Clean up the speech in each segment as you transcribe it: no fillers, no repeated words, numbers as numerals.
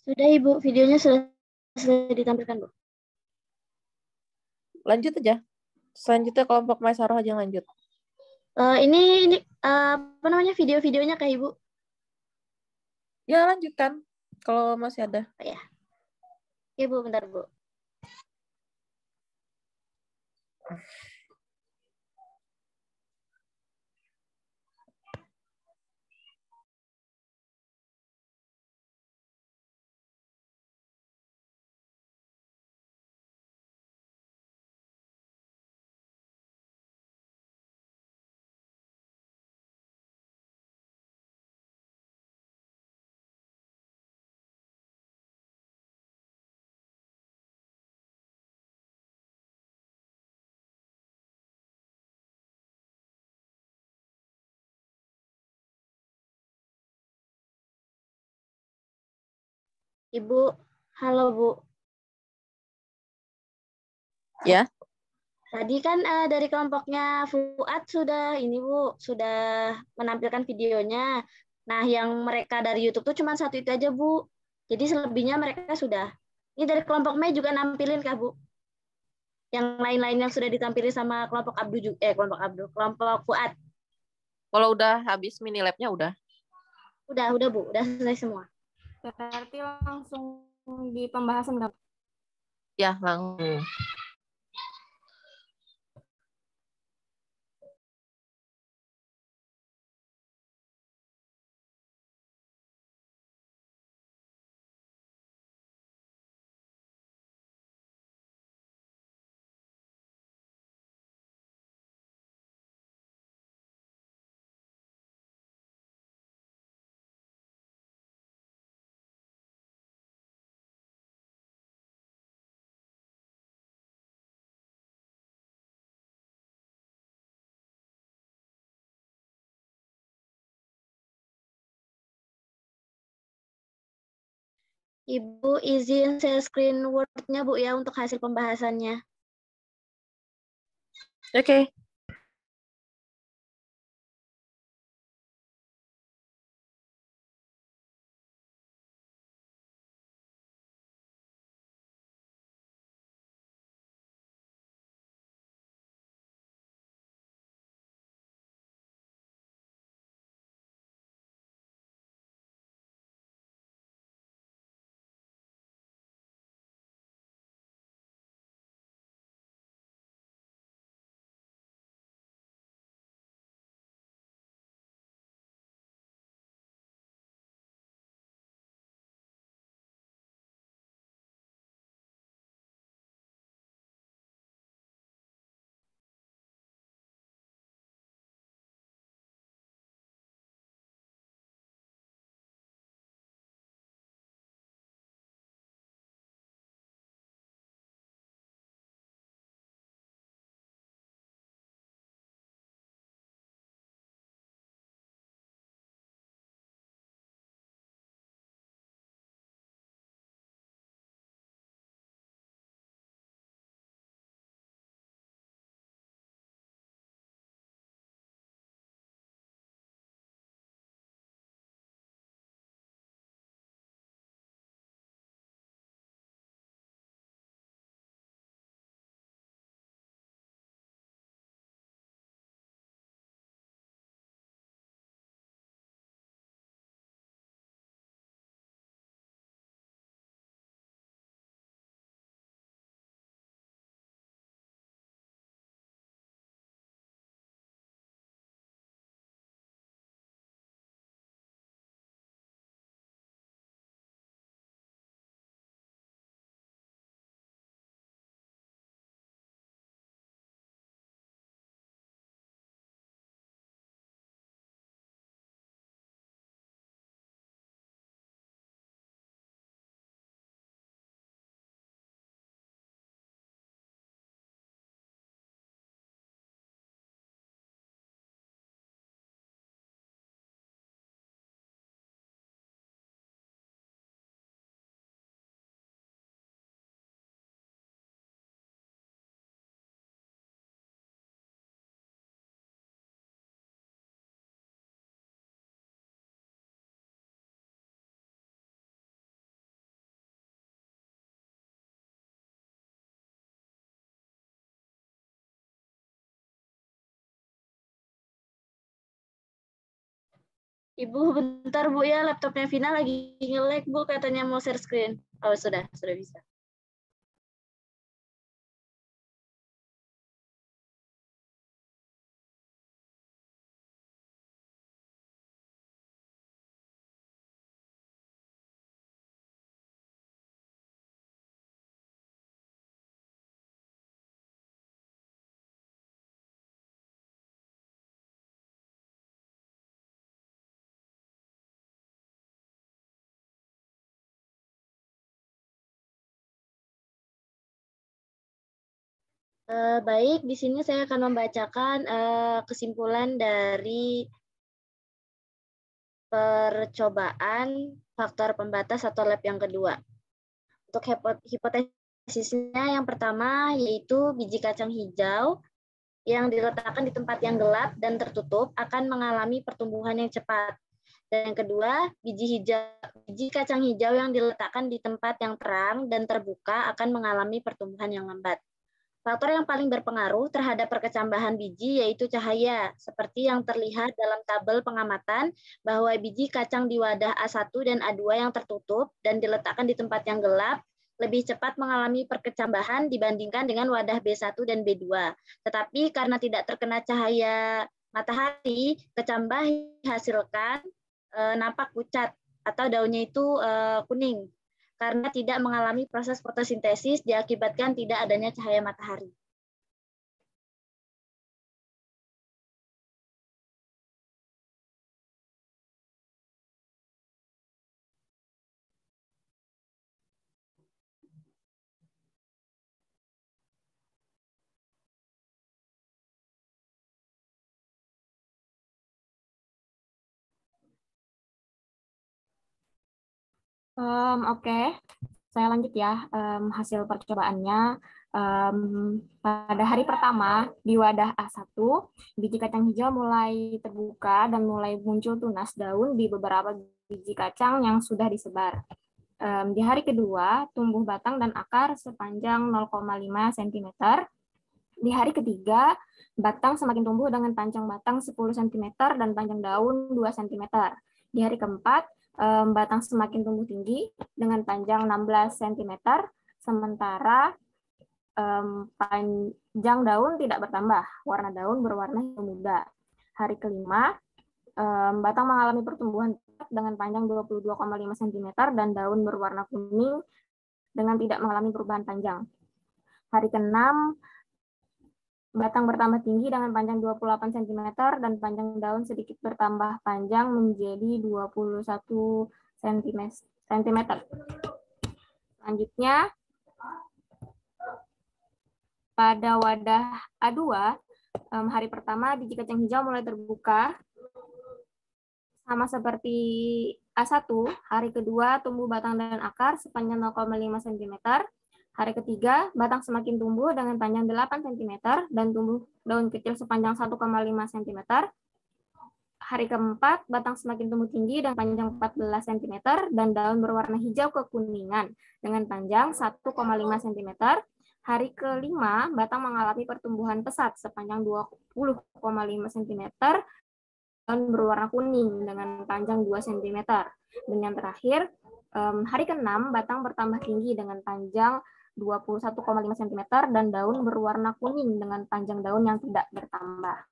Sudah Ibu, videonya sudah selesai ditampilkan Bu. Lanjut aja. Selanjutnya kelompok Maesaroh aja lanjut. Ini apa namanya video-videonya Kak Ibu? Ya lanjutkan kalau masih ada. Oh, ya. Oke Bu, bentar Bu. Ibu, halo Bu. Ya. Tadi kan dari kelompoknya Fuad sudah ini Bu, sudah menampilkan videonya. Nah, yang mereka dari YouTube tuh cuma satu itu aja Bu. Jadi selebihnya mereka sudah. Ini dari kelompok Mei juga nampilin Kak Bu. Yang lain-lain yang sudah ditampilin sama kelompok Abdu juga, kelompok Fuad. Kalau udah habis mini labnya udah. Udah Bu, udah selesai semua. Berarti langsung di pembahasan Kak? Ya, langsung. Ibu izin share screen Word-nya Bu ya untuk hasil pembahasannya. Oke. Ibu, bentar Bu ya, laptopnya Vina lagi nge-lag Bu, katanya mau share screen. Oh, sudah bisa. Baik, di sini saya akan membacakan kesimpulan dari percobaan faktor pembatas atau lab yang kedua. Untuk hipotesisnya yang pertama yaitu biji kacang hijau yang diletakkan di tempat yang gelap dan tertutup akan mengalami pertumbuhan yang cepat. Dan yang kedua, biji kacang hijau yang diletakkan di tempat yang terang dan terbuka akan mengalami pertumbuhan yang lambat. Faktor yang paling berpengaruh terhadap perkecambahan biji yaitu cahaya, seperti yang terlihat dalam tabel pengamatan bahwa biji kacang di wadah A1 dan A2 yang tertutup dan diletakkan di tempat yang gelap lebih cepat mengalami perkecambahan dibandingkan dengan wadah B1 dan B2. Tetapi karena tidak terkena cahaya matahari, kecambah dihasilkan nampak pucat atau daunnya itu kuning karena tidak mengalami proses fotosintesis diakibatkan tidak adanya cahaya matahari. Oke, saya lanjut ya. Hasil percobaannya pada hari pertama di wadah A1, biji kacang hijau mulai terbuka dan mulai muncul tunas daun di beberapa biji kacang yang sudah disebar. Di hari kedua, tumbuh batang dan akar sepanjang 0,5 cm. Di hari ketiga, batang semakin tumbuh dengan panjang batang 10 cm dan panjang daun 2 cm. Di hari keempat, batang semakin tumbuh tinggi dengan panjang 16 cm, sementara panjang daun tidak bertambah, warna daun berwarna muda. Hari kelima, batang mengalami pertumbuhan dengan panjang 22,5 cm dan daun berwarna kuning dengan tidak mengalami perubahan panjang. Hari keenam, batang bertambah tinggi dengan panjang 28 cm dan panjang daun sedikit bertambah panjang menjadi 21 cm. Selanjutnya, pada wadah A2, hari pertama biji kacang hijau mulai terbuka, sama seperti A1, hari kedua tumbuh batang dan akar sepanjang 0,5 cm. Hari ketiga, batang semakin tumbuh dengan panjang 8 cm dan tumbuh daun kecil sepanjang 1,5 cm. Hari keempat, batang semakin tumbuh tinggi dan panjang 14 cm dan daun berwarna hijau kekuningan dengan panjang 1,5 cm. Hari kelima, batang mengalami pertumbuhan pesat sepanjang 20,5 cm dan berwarna kuning dengan panjang 2 cm. Dan yang terakhir, hari ke-6, batang bertambah tinggi dengan panjang 21,5 cm dan daun berwarna kuning dengan panjang daun yang tidak bertambah.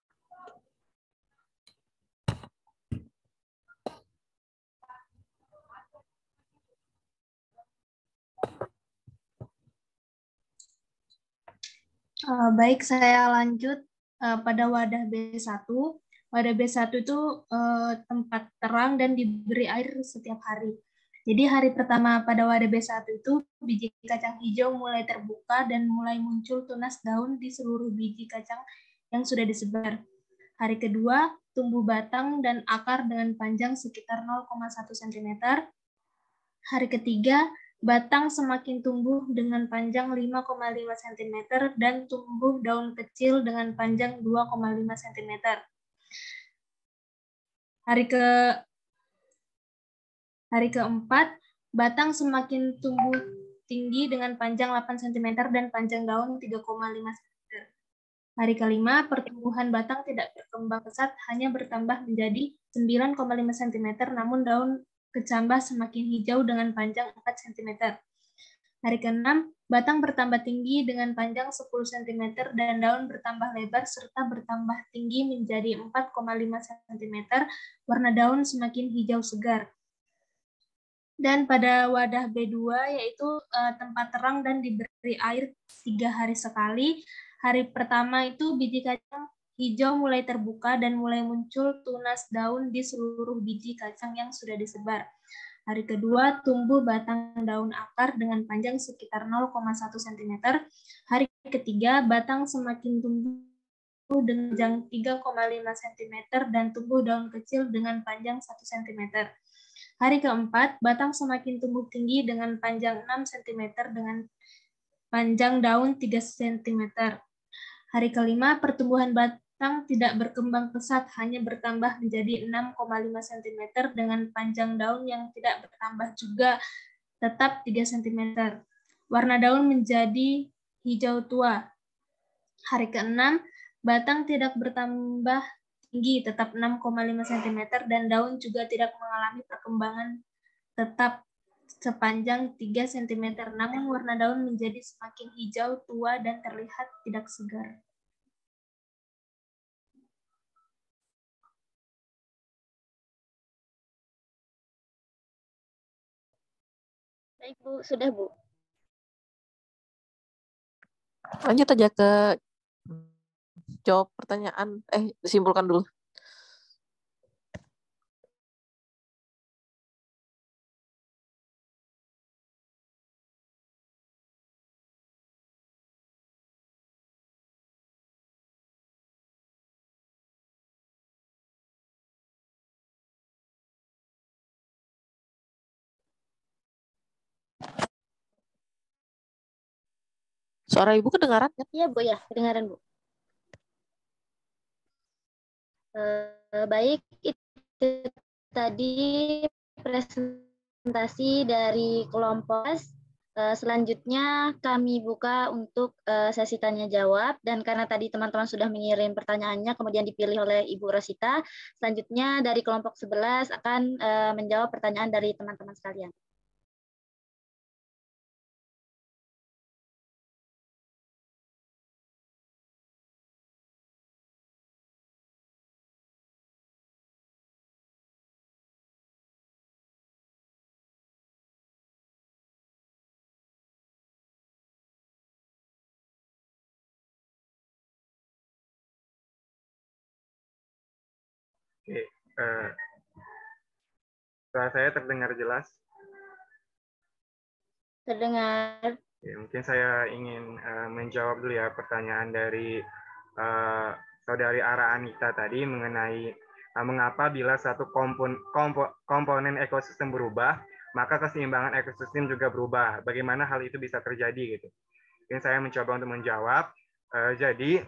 Baik, saya lanjut pada wadah B1. Wadah B1 itu tempat terang dan diberi air setiap hari. Jadi hari pertama pada wadah B1 itu biji kacang hijau mulai terbuka dan mulai muncul tunas daun di seluruh biji kacang yang sudah disebar. Hari kedua, tumbuh batang dan akar dengan panjang sekitar 0,1 cm. Hari ketiga, batang semakin tumbuh dengan panjang 5,5 cm dan tumbuh daun kecil dengan panjang 2,5 cm. Hari keempat, batang semakin tumbuh tinggi dengan panjang 8 cm dan panjang daun 3,5 cm. Hari kelima, pertumbuhan batang tidak berkembang pesat, hanya bertambah menjadi 9,5 cm, namun daun kecambah semakin hijau dengan panjang 4 cm. Hari keenam, batang bertambah tinggi dengan panjang 10 cm dan daun bertambah lebar serta bertambah tinggi menjadi 4,5 cm, warna daun semakin hijau segar. Dan pada wadah B2 yaitu tempat terang dan diberi air 3 hari sekali. Hari pertama itu biji kacang hijau mulai terbuka dan mulai muncul tunas daun di seluruh biji kacang yang sudah disebar. Hari kedua tumbuh batang daun akar dengan panjang sekitar 0,1 cm. Hari ketiga batang semakin tumbuh dengan panjang 3,5 cm dan tumbuh daun kecil dengan panjang 1 cm. Hari keempat, batang semakin tumbuh tinggi dengan panjang 6 cm dengan panjang daun 3 cm. Hari kelima, pertumbuhan batang tidak berkembang pesat, hanya bertambah menjadi 6,5 cm dengan panjang daun yang tidak bertambah juga, tetap 3 cm. Warna daun menjadi hijau tua. Hari keenam, batang tidak bertambah tinggi, tetap 6,5 cm, dan daun juga tidak mengalami perkembangan tetap sepanjang 3 cm, namun warna daun menjadi semakin hijau tua dan terlihat tidak segar. Baik, Bu. Sudah, Bu. Lanjut aja ke jawab pertanyaan. Disimpulkan dulu. Suara Ibu kedengaran kan? Iya, Bu, ya. Kedengaran, Bu. Baik, itu tadi presentasi dari kelompok. Selanjutnya kami buka untuk sesi tanya jawab, dan karena tadi teman-teman sudah mengirim pertanyaannya kemudian dipilih oleh Ibu Rosita, selanjutnya dari kelompok 11 akan menjawab pertanyaan dari teman-teman sekalian. Oke, suara saya terdengar jelas? Terdengar. Ya, mungkin saya ingin menjawab dulu ya pertanyaan dari Saudari Ara Anita tadi mengenai mengapa bila satu komponen ekosistem berubah, maka keseimbangan ekosistem juga berubah. Bagaimana hal itu bisa terjadi gitu. Mungkin saya mencoba untuk menjawab. Jadi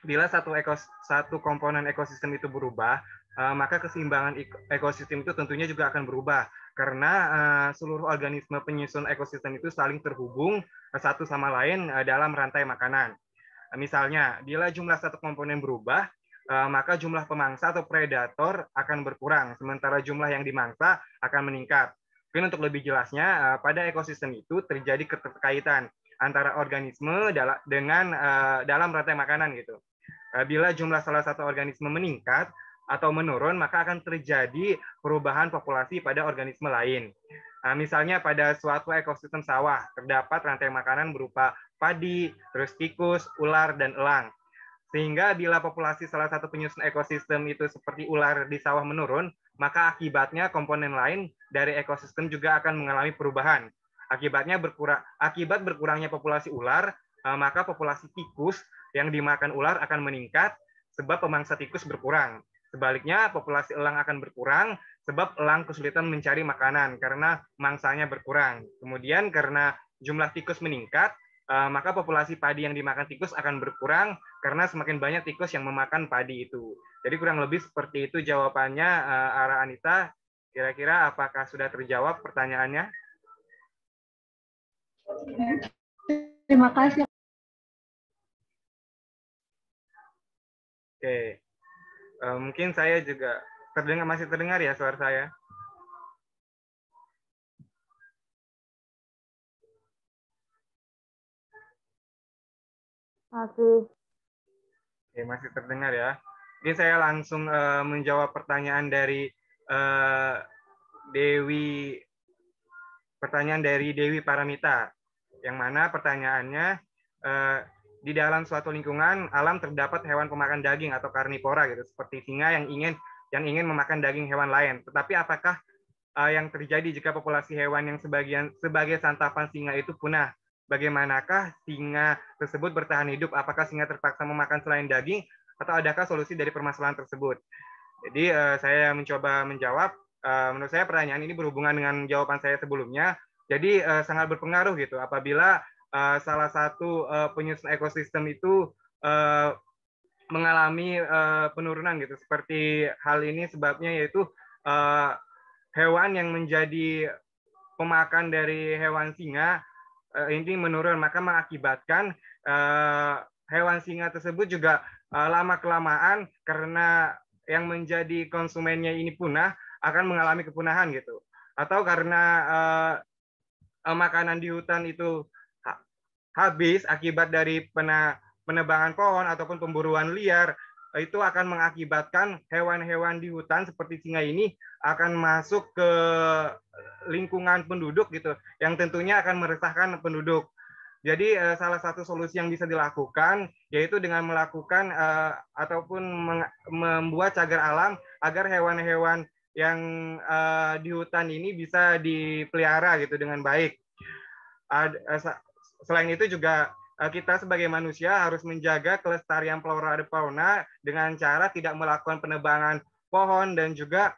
bila satu komponen ekosistem itu berubah, maka keseimbangan ekosistem itu tentunya juga akan berubah karena seluruh organisme penyusun ekosistem itu saling terhubung satu sama lain dalam rantai makanan. Misalnya, bila jumlah satu komponen berubah, maka jumlah pemangsa atau predator akan berkurang, sementara jumlah yang dimangsa akan meningkat. Mungkin untuk lebih jelasnya, pada ekosistem itu terjadi keterkaitan antara organisme dengan dalam rantai makanan gitu. Bila jumlah salah satu organisme meningkat atau menurun, maka akan terjadi perubahan populasi pada organisme lain. Misalnya pada suatu ekosistem sawah, terdapat rantai makanan berupa padi, terus tikus, ular, dan elang. Sehingga bila populasi salah satu penyusun ekosistem itu seperti ular di sawah menurun, maka akibatnya komponen lain dari ekosistem juga akan mengalami perubahan. Akibat berkurangnya populasi ular, maka populasi tikus yang dimakan ular akan meningkat sebab pemangsa tikus berkurang. Sebaliknya, populasi elang akan berkurang sebab elang kesulitan mencari makanan karena mangsanya berkurang. Kemudian karena jumlah tikus meningkat, maka populasi padi yang dimakan tikus akan berkurang karena semakin banyak tikus yang memakan padi itu. Jadi kurang lebih seperti itu jawabannya, Ara Anita. Kira-kira apakah sudah terjawab pertanyaannya? Terima kasih. Oke. Mungkin saya juga masih terdengar ya suara saya? Oke, masih terdengar ya. Jadi saya langsung menjawab pertanyaan dari Dewi Paramita, yang mana pertanyaannya di dalam suatu lingkungan alam terdapat hewan pemakan daging atau karnivora gitu, seperti singa yang ingin memakan daging hewan lain. Tetapi apakah yang terjadi jika populasi hewan yang sebagai santapan singa itu punah? Bagaimanakah singa tersebut bertahan hidup? Apakah singa terpaksa memakan selain daging atau adakah solusi dari permasalahan tersebut? Jadi saya mencoba menjawab. Menurut saya pertanyaan ini berhubungan dengan jawaban saya sebelumnya. Jadi sangat berpengaruh gitu apabila salah satu penyusun ekosistem itu mengalami penurunan gitu. Seperti hal ini sebabnya yaitu hewan yang menjadi pemakan dari hewan singa ini menurun, maka mengakibatkan hewan singa tersebut juga lama-kelamaan karena yang menjadi konsumennya ini punah akan mengalami kepunahan gitu. Atau karena makanan di hutan itu habis akibat dari penebangan pohon ataupun pemburuan liar, itu akan mengakibatkan hewan-hewan di hutan seperti singa ini akan masuk ke lingkungan penduduk gitu, yang tentunya akan meresahkan penduduk. Jadi salah satu solusi yang bisa dilakukan yaitu dengan melakukan ataupun membuat cagar alam agar hewan-hewan yang di hutan ini bisa dipelihara gitu dengan baik. Selain itu juga kita sebagai manusia harus menjaga kelestarian flora dan fauna dengan cara tidak melakukan penebangan pohon dan juga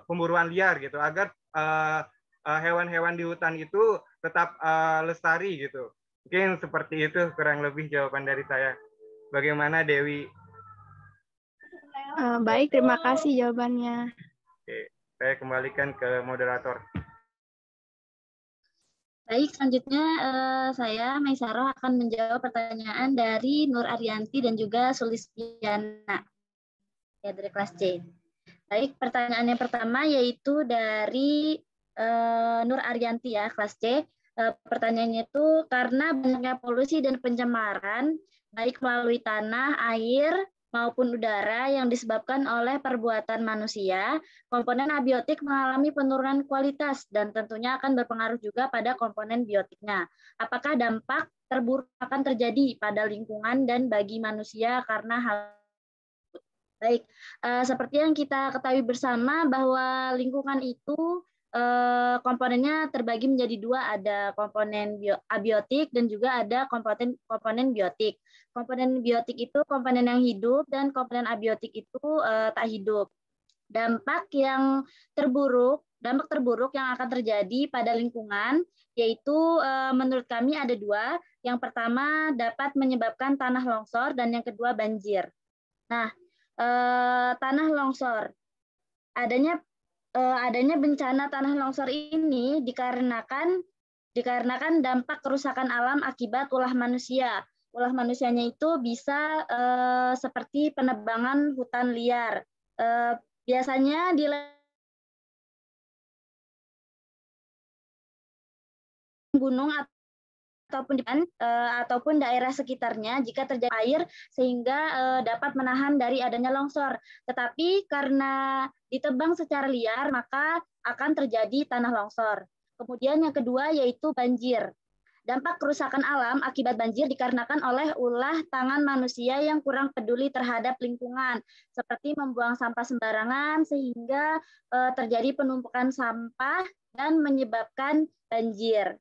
pemburuan liar gitu, agar hewan-hewan di hutan itu tetap lestari gitu. Mungkin seperti itu kurang lebih jawaban dari saya. Bagaimana Dewi? Baik, terima kasih jawabannya. Oke, saya kembalikan ke moderator. Baik, selanjutnya saya Maisaroh akan menjawab pertanyaan dari Nur Arianti dan juga Sulistiana ya dari kelas C. Baik, pertanyaan yang pertama yaitu dari Nur Arianti ya kelas C. Pertanyaannya itu karena banyaknya polusi dan pencemaran baik melalui tanah, air maupun udara yang disebabkan oleh perbuatan manusia, komponen abiotik mengalami penurunan kualitas dan tentunya akan berpengaruh juga pada komponen biotiknya. Apakah dampak terburuk akan terjadi pada lingkungan dan bagi manusia karena hal baik, seperti yang kita ketahui bersama bahwa lingkungan itu komponennya terbagi menjadi dua, ada komponen abiotik dan juga ada komponen biotik. Komponen biotik itu komponen yang hidup dan komponen abiotik itu tak hidup. Dampak terburuk yang akan terjadi pada lingkungan yaitu menurut kami ada dua. Yang pertama dapat menyebabkan tanah longsor dan yang kedua banjir. Nah, tanah longsor, adanya bencana tanah longsor ini dikarenakan dampak kerusakan alam akibat ulah manusia. Ulah manusianya itu bisa seperti penebangan hutan liar. Biasanya di gunung ataupun daerah sekitarnya jika terjadi air sehingga dapat menahan dari adanya longsor. Tetapi karena ditebang secara liar maka akan terjadi tanah longsor. Kemudian yang kedua yaitu banjir. Dampak kerusakan alam akibat banjir dikarenakan oleh ulah tangan manusia yang kurang peduli terhadap lingkungan, seperti membuang sampah sembarangan sehingga terjadi penumpukan sampah dan menyebabkan banjir.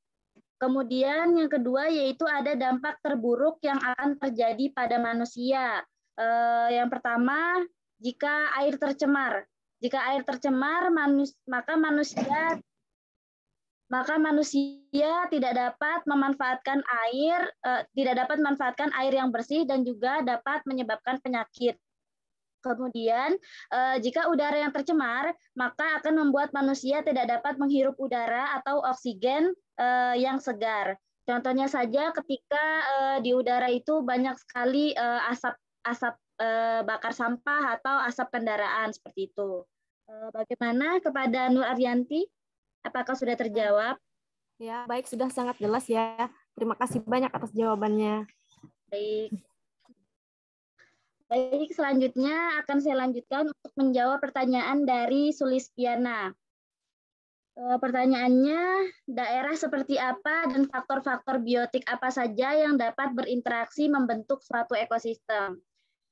Kemudian yang kedua yaitu ada dampak terburuk yang akan terjadi pada manusia. Yang pertama, jika air tercemar. Jika air tercemar, maka manusia tidak dapat memanfaatkan air yang bersih dan juga dapat menyebabkan penyakit. Kemudian, jika udara yang tercemar, maka akan membuat manusia tidak dapat menghirup udara atau oksigen yang segar. Contohnya saja ketika di udara itu banyak sekali asap bakar sampah atau asap kendaraan seperti itu. Bagaimana kepada Nur Arianti? Apakah sudah terjawab? Ya, baik, sudah sangat jelas ya. Terima kasih banyak atas jawabannya. Baik. Baik, selanjutnya akan saya lanjutkan untuk menjawab pertanyaan dari Sulistiana. Pertanyaannya, daerah seperti apa dan faktor-faktor biotik apa saja yang dapat berinteraksi membentuk suatu ekosistem?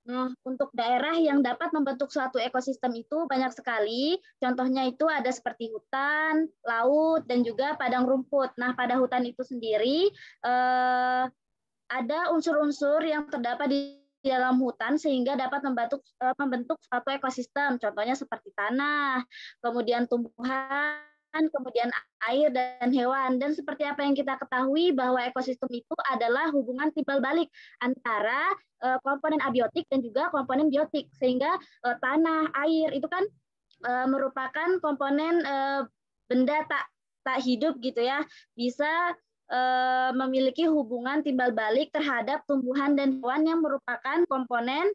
Nah, untuk daerah yang dapat membentuk suatu ekosistem itu banyak sekali. Contohnya itu ada seperti hutan, laut, dan juga padang rumput. Nah, pada hutan itu sendiri ada unsur-unsur yang terdapat di dalam hutan sehingga dapat membentuk suatu ekosistem. Contohnya seperti tanah, kemudian tumbuhan, kemudian air dan hewan. Dan seperti apa yang kita ketahui bahwa ekosistem itu adalah hubungan timbal balik antara komponen abiotik dan juga komponen biotik. Sehingga tanah, air itu kan merupakan komponen benda tak hidup gitu ya. Bisa memiliki hubungan timbal balik terhadap tumbuhan dan hewan yang merupakan komponen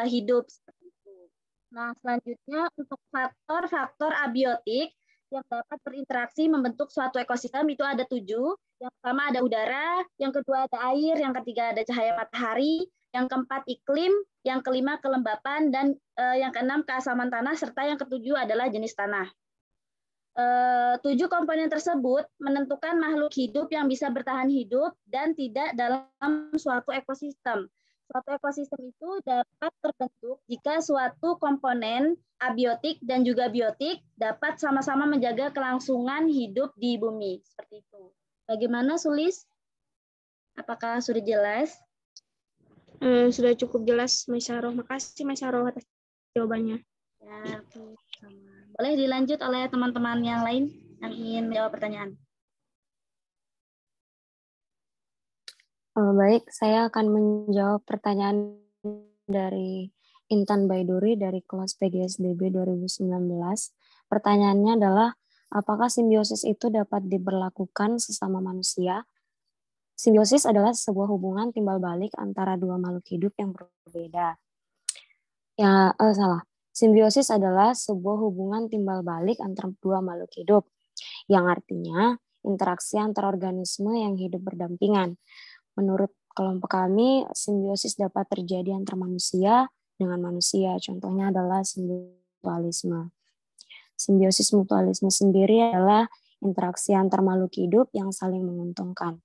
hidup. Nah, selanjutnya untuk faktor-faktor abiotik yang dapat berinteraksi membentuk suatu ekosistem itu ada 7. Yang pertama ada udara, yang kedua ada air, yang ketiga ada cahaya matahari, yang keempat iklim, yang kelima kelembapan, dan yang keenam keasaman tanah, serta yang ketujuh adalah jenis tanah. 7 komponen tersebut menentukan makhluk hidup yang bisa bertahan hidup dan tidak dalam suatu ekosistem. Suatu ekosistem itu dapat terbentuk jika suatu komponen abiotik dan juga biotik dapat sama-sama menjaga kelangsungan hidup di bumi. Seperti itu. Bagaimana, Sulis? Apakah sudah jelas? Sudah cukup jelas, Mas Syarah. Makasih, Mas Syarah, atas jawabannya. Ya, oke. Sama. Boleh dilanjut oleh teman-teman yang lain yang ingin menjawab pertanyaan. Baik, saya akan menjawab pertanyaan dari Intan Baiduri dari kelas PGSDB 2019. Pertanyaannya adalah, apakah simbiosis itu dapat diberlakukan sesama manusia? Simbiosis adalah sebuah hubungan timbal balik antara dua makhluk hidup yang berbeda. Salah. Simbiosis adalah sebuah hubungan timbal balik antara dua makhluk hidup, yang artinya interaksi antar organisme yang hidup berdampingan. Menurut kelompok kami, simbiosis dapat terjadi antara manusia dengan manusia. Contohnya adalah mutualisme. Simbiosis mutualisme sendiri adalah interaksi antar makhluk hidup yang saling menguntungkan.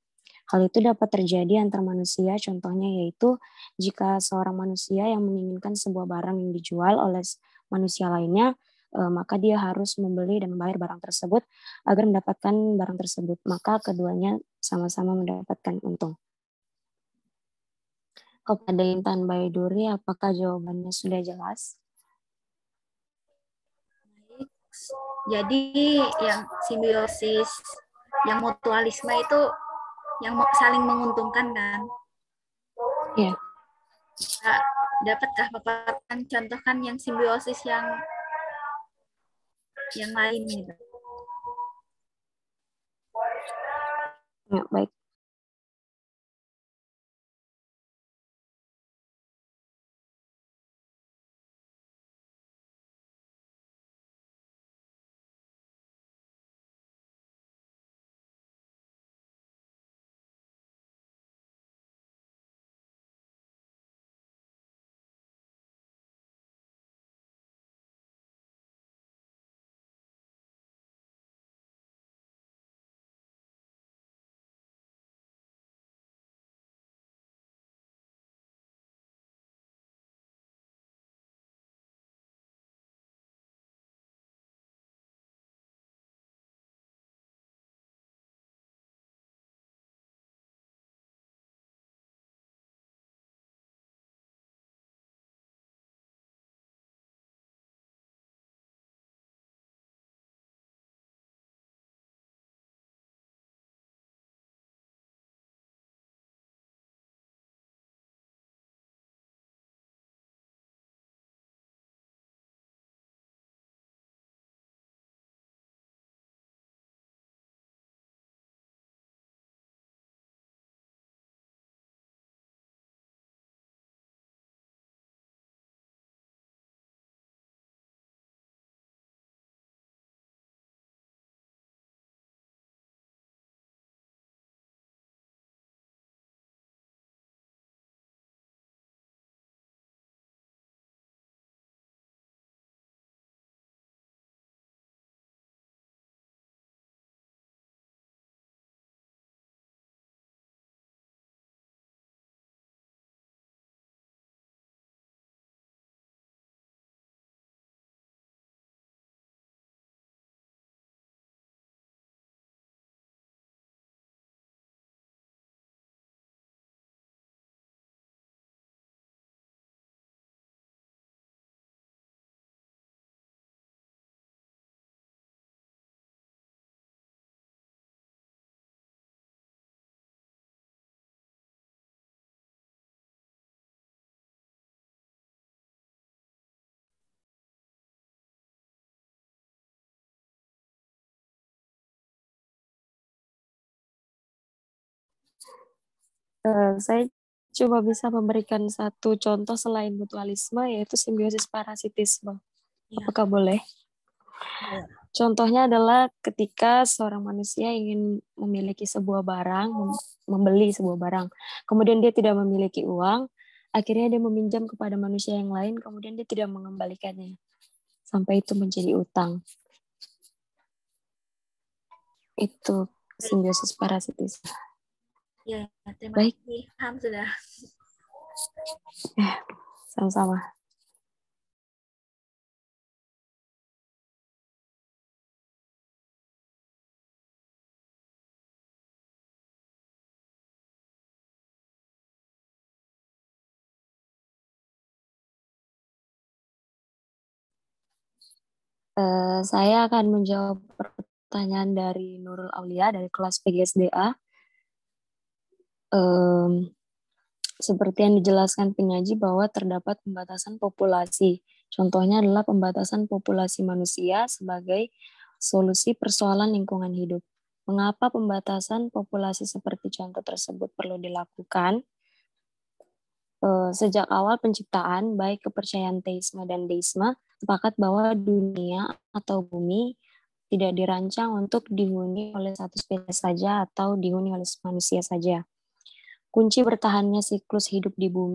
Hal itu dapat terjadi antar manusia, contohnya yaitu jika seorang manusia yang menginginkan sebuah barang yang dijual oleh manusia lainnya, maka dia harus membeli dan membayar barang tersebut agar mendapatkan barang tersebut. Maka keduanya sama-sama mendapatkan untung. Kepada Intan Baiduri, apakah jawabannya sudah jelas? Jadi yang simbiosis, yang mutualisme itu yang saling menguntungkan kan? Iya. Dapatkah Bapak contohkan yang simbiosis yang lain gitu? Ya, baik. Saya cuma bisa memberikan satu contoh selain mutualisme, yaitu simbiosis parasitisme. Apakah boleh? Contohnya adalah ketika seorang manusia ingin memiliki sebuah barang, membeli sebuah barang, kemudian dia tidak memiliki uang, akhirnya dia meminjam kepada manusia yang lain, kemudian dia tidak mengembalikannya, sampai itu menjadi utang. Itu simbiosis parasitisme. Ya, terima Baik. kasih. Paham sudah. Sama-sama. Saya akan menjawab pertanyaan dari Nurul Aulia dari kelas PGSDA. Seperti yang dijelaskan penyaji bahwa terdapat pembatasan populasi. Contohnya adalah pembatasan populasi manusia sebagai solusi persoalan lingkungan hidup. Mengapa pembatasan populasi seperti contoh tersebut perlu dilakukan? Sejak awal penciptaan, baik kepercayaan teisme dan deisme, sepakat bahwa dunia atau bumi tidak dirancang untuk dihuni oleh satu spesies saja atau dihuni oleh manusia saja. Kunci bertahannya siklus hidup di bumi